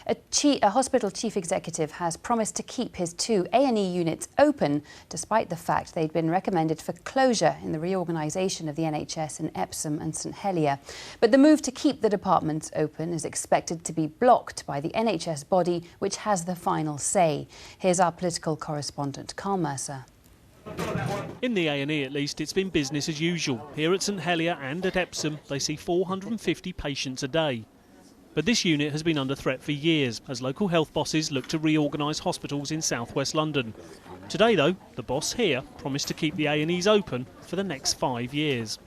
A hospital chief executive has promised to keep his 2 A&E units open, despite the fact they'd been recommended for closure in the reorganisation of the NHS in Epsom and St Helier. But the move to keep the departments open is expected to be blocked by the NHS body, which has the final say. Here's our political correspondent, Carl Mercer. In the A&E at least, it's been business as usual. Here at St Helier and at Epsom, they see 450 patients a day. But this unit has been under threat for years as local health bosses look to reorganise hospitals in south-west London. Today, though, the boss here promised to keep the A&Es open for the next 5 years.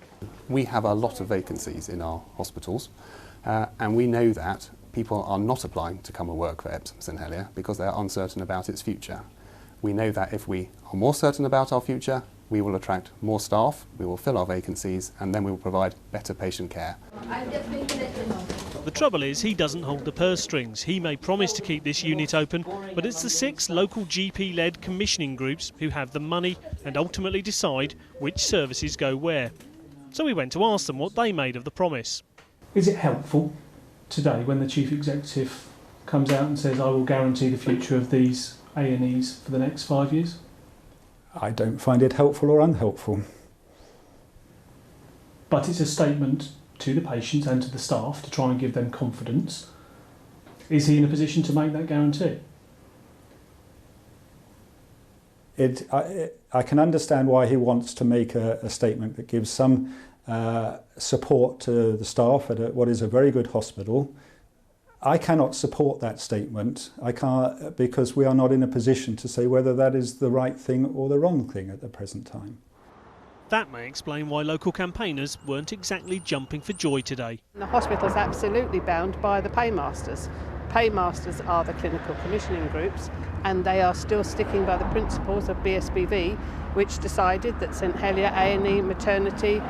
We have a lot of vacancies in our hospitals, and we know that people are not applying to come and work for Epsom St Helier because they are uncertain about its future. We know that if we are more certain about our future, we will attract more staff, we will fill our vacancies, and then we will provide better patient care. The trouble is, he doesn't hold the purse strings. He may promise to keep this unit open, but it's the 6 local GP-led commissioning groups who have the money and ultimately decide which services go where. So we went to ask them what they made of the promise. Is it helpful today when the chief executive comes out and says, I will guarantee the future of these A&Es for the next 5 years? I don't find it helpful or unhelpful. But it's a statement to the patients and to the staff to try and give them confidence. Is he in a position to make that guarantee? I can understand why he wants to make a statement that gives some support to the staff at what is a very good hospital. I cannot support that statement. I can't, because we are not in a position to say whether that is the right thing or the wrong thing at the present time. That may explain why local campaigners weren't exactly jumping for joy today. The hospital is absolutely bound by the paymasters. Paymasters are the clinical commissioning groups, and they are still sticking by the principles of BSBV, which decided that St Helier, A&E, maternity,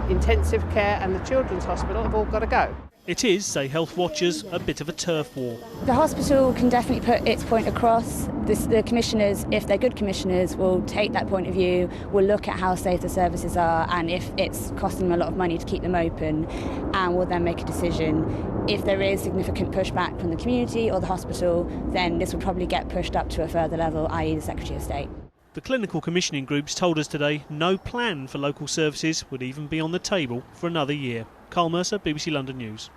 intensive care and the children's hospital have all got to go. It is, say health watchers, a bit of a turf war. The hospital can definitely put its point across. The commissioners, if they're good commissioners, will take that point of view, will look at how safe the services are and if it's costing them a lot of money to keep them open, and will then make a decision. If there is significant pushback from the community or the hospital, then this will probably get pushed up to a further level, i.e. the Secretary of State. The clinical commissioning groups told us today no plan for local services would even be on the table for another year. Carl Mercer, BBC London News.